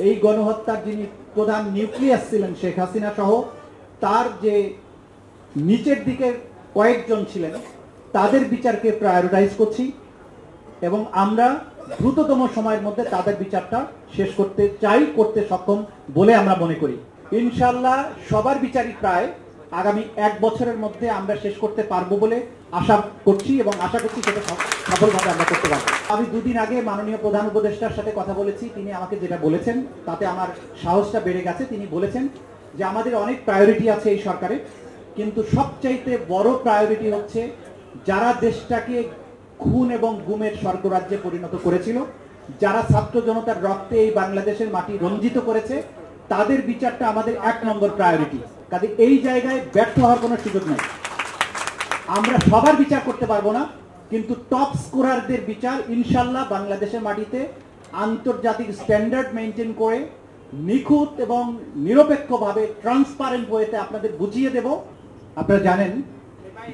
এই গণহত্যার যিনি প্রধান নিউক্লিয়াস ছিলেন শেখ হাসিনা সহ তার যে নিচের দিকে কয়েকজন ছিলেন তাদের বিচারকে প্রায়োরিটাইজ করছি এবং আমরা দ্রুততম সময়ের মধ্যে তাদের বিচারটা শেষ করতে চাই, করতে সক্ষম বলে আমরা মনে করি। ইনশাআল্লাহ সবার বিচারই প্রায় আগামী 1 বছরের মধ্যে আমরা শেষ করতে পারবো বলে আশা করছি এবং আশা করছি সেটা সফলভাবে আমরা করতে পারবো। আমি 2 দিন আগে মাননীয় প্রধান উপদেষ্টার সাথে কথা বলেছি, তিনি আমাকে যেটা বলেছেন তাতে আমার সাহসটা বেড়ে গেছে। তিনি বলেছেন যে আমাদের অনেক প্রায়োরিটি আছে এই সরকারে, কিন্তু সবচাইতে বড় প্রায়োরিটি হচ্ছে যারা দেশটাকে খুন এবং গুমের স্বর্গরাজ্যে পরিণত করেছিল, যারা ছাত্র জনতার রক্তে এই বাংলাদেশের মাটি রঞ্জিত করেছে, তাদের বিচারটা আমাদের 1 নম্বর প্রায়োরিটি। কাজে এই জায়গায় ব্যর্থ হওয়ার কোনো সুযোগ নেই। আমরা সবার বিচার করতে পারবো না, কিন্তু টপ স্কোরারদের বিচার ইনশাল্লাহ বাংলাদেশের মাটিতে আন্তর্জাতিক স্ট্যান্ডার্ড মেনটেন করে নিখুঁত এবং নিরপেক্ষভাবে ট্রান্সপারেন্ট ওয়েতে আপনাদের বুঝিয়ে দেব। আপনারা জানেন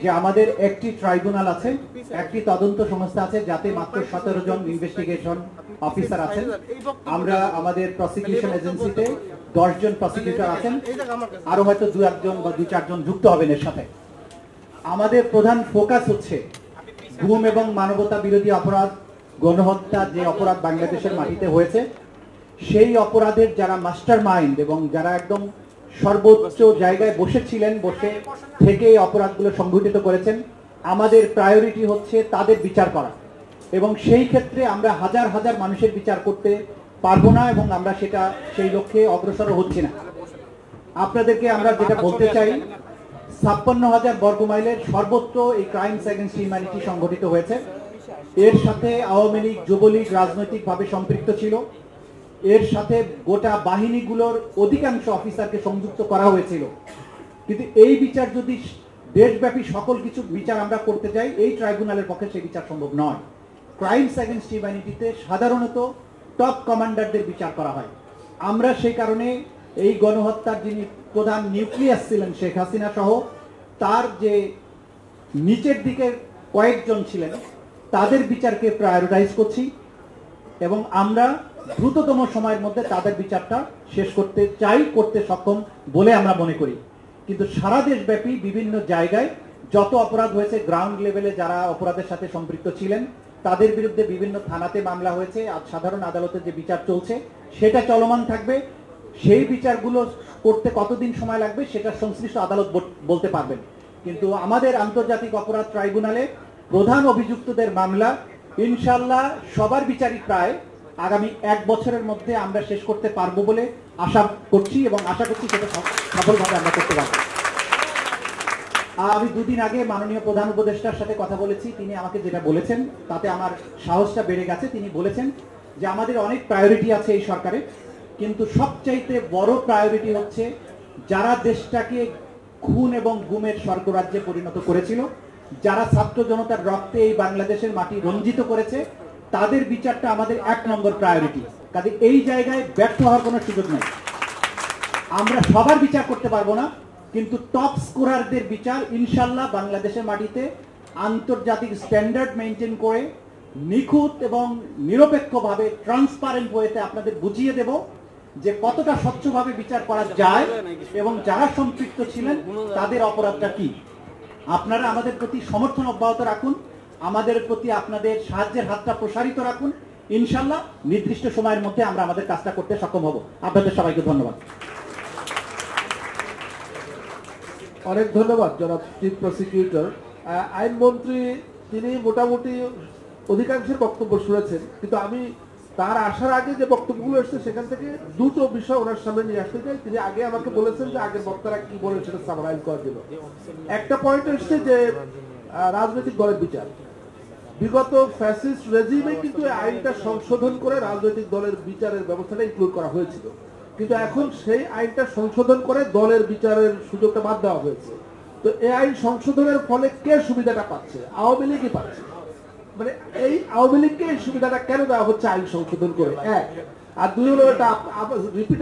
যে আমাদের একটি ট্রাইব্যুনাল আছে, একটি তদন্ত সংস্থা আছে, যাতে মাত্র 17 জন ইনভেস্টিগেশন অফিসার আছেন। আমরা আমাদের প্রসিকিউশন এজেন্সিতে 10 জন প্রসিকিউটর আছেন, আরো হয়তো 2-1 বা 2-4 জন যুক্ত হবেন এর সাথে। আমাদের প্রধান ফোকাস হচ্ছে গুম এবং মানবতা বিরোধী অপরাধ, গণহত্যা যে অপরাধ বাংলাদেশের মাটিতে হয়েছে, সেই অপরাধের যারা মাস্টার মাইন্ড এবং যারা একদম সর্বোচ্চ জায়গায় বসেছিলেন, বসে থেকে অপরাধগুলো সংঘটিত করেছেন, আমাদের প্রায়োরিটি হচ্ছে তাদের বিচার করা। এবং সেই ক্ষেত্রে আমরা হাজার হাজার মানুষের বিচার করতে পারবো না এবং আমরা সেটা সেই লক্ষ্যে অগ্রসর হচ্ছি না। আপনাদেরকে আমরা যেটা বলতে চাই, 56,000 বর্গমাইলের সর্বত্র এই ক্রাইমস এগেইনস্ট হিউম্যানিটি সংঘটিত হয়েছে। এর সাথে আওয়ামী লীগ, যুবলীগ রাজনৈতিকভাবে সম্পৃক্ত ছিল। এর সাথে গোটা বাহিনীগুলোর অধিকাংশ অফিসারকে সংযুক্ত করা হয়েছিল। কিন্তু এই বিচার যদি দেশব্যাপী সকল কিছু বিচার আমরা করতে যাই, এই ট্রাইব্যুনালের পক্ষে সেই বিচার সম্ভব নয়। ক্রাইমস এগেইনস্ট হিউম্যানিটিতে সাধারণত টপ কমান্ডারদের বিচার করা হয়। আমরা সেই কারণে এই গণহত্যার যিনি প্রধান নিউক্লিয়াস ছিলেন শেখ হাসিনা সহ তার যে নিচের দিকে কয়েকজন ছিলেন তাদের বিচারকে প্রায়োরিটাইজ করছি এবং আমরা দ্রুততম সময়ের মধ্যে তাদের বিচারটা শেষ করতে চাই, করতে সক্ষম বলে আমরা মনে করি। কিন্তু সারা দেশব্যাপী বিভিন্ন জায়গায় যত অপরাধ হয়েছে, গ্রাউন্ড লেভেলে যারা অপরাধের সাথে সম্পৃক্ত ছিলেন তাদের বিরুদ্ধে বিভিন্ন থানাতে মামলা হয়েছে। আর সাধারণ আদালতে যে বিচার চলছে সেটা চলমান থাকবে। সেই বিচারগুলো করতে কতদিন সময় লাগবে সেটা সংশ্লিষ্ট আদালত বলতে পারবেন। কিন্তু আমাদের আন্তর্জাতিক অপরাধ ট্রাইব্যুনালে প্রধান অভিযুক্তদের মামলা ইনশাল্লাহ সবার বিচারই প্রায় আগামী 1 বছরের মধ্যে আমরা শেষ করতে পারবো বলে আশা করছি এবং আশা করছি সেটা সফলভাবে আমরা করতে পারবো। আমি 2 দিন আগে মাননীয় প্রধান উপদেষ্টার সাথে কথা বলেছি, তিনি আমাকে যেটা বলেছেন তাতে আমার সাহসটা বেড়ে গেছে। তিনি বলেছেন যে আমাদের অনেক প্রায়োরিটি আছে এই সরকারে, কিন্তু সবচাইতে বড় প্রায়োরিটি হচ্ছে যারা দেশটাকে খুন এবং গুমের স্বর্গরাজ্যে পরিণত করেছিল, যারা ছাত্র জনতার রক্তে এই বাংলাদেশের মাটি রঞ্জিত করেছে, তাদের বিচারটা আমাদের 1 নম্বর প্রায়োরিটি। কাজে এই জায়গায় ব্যর্থ হওয়ার কোনো সুযোগ নেই। আমরা সবার বিচার করতে পারবো না, কিন্তু টপ স্কোরারদের বিচার ইনশাল্লাহ বাংলাদেশের মাটিতে আন্তর্জাতিক স্ট্যান্ডার্ড মেনটেন করে নিখুঁত এবং নিরপেক্ষভাবে ট্রান্সপারেন্ট ওয়েতে আপনাদের বুঝিয়ে দেব যে কতটা স্বচ্ছভাবে বিচার করা যায় এবং যারা সম্পৃক্ত ছিলেন তাদের অপরাধটা কি। আপনারা আমাদের প্রতি সমর্থন অব্যাহত রাখুন, আমাদের প্রতি আপনাদের সাহায্যের হাতটা প্রসারিত রাখুন। ইনশাল্লাহ নির্দিষ্ট সময়ের মধ্যে আমরা আমাদের কাজটা করতে সক্ষম হব। আপনাদের সবাইকে ধন্যবাদ। অনেক ধন্যবাদ জনাব চিফ প্রসিকিউটর। আইনমন্ত্রী তিনি মোটামুটি অধিকাংশের বক্তব্য শুনেছেন, কিন্তু আমি তার আসার আগে যে বক্তব্যগুলো এসেছে সেখান থেকে 2টো বিষয় ওনার সামনে নিয়ে আসতে চাই। তিনি আগে আমাকে বলেছেন যে আগের বক্তারা কি বলে সেটা সামারাইজ করার জন্য। একটা পয়েন্ট এসছে যে রাজনৈতিক দলের বিচার। বিগত ফ্যাসিস্ট রেজিমে কিন্তু আইনটা সংশোধন করে রাজনৈতিক দলের বিচারের ব্যবস্থাটা ইনক্লুড করা হয়েছিল, কিন্তু এখন সেই আইনটা সংশোধন করে দলের বিচারের সুযোগটা বাদ দেওয়া হয়েছে। তো এই আইন সংশোধনের ফলে কে সুবিধাটা পাচ্ছে? আওয়ামী লীগই পাচ্ছে। মানে এই আওয়ামী লীগকে এই সুবিধাটা কেন দেওয়া হচ্ছে আইন সংশোধন করে? 1 আর 2 হলো এটা রিপিট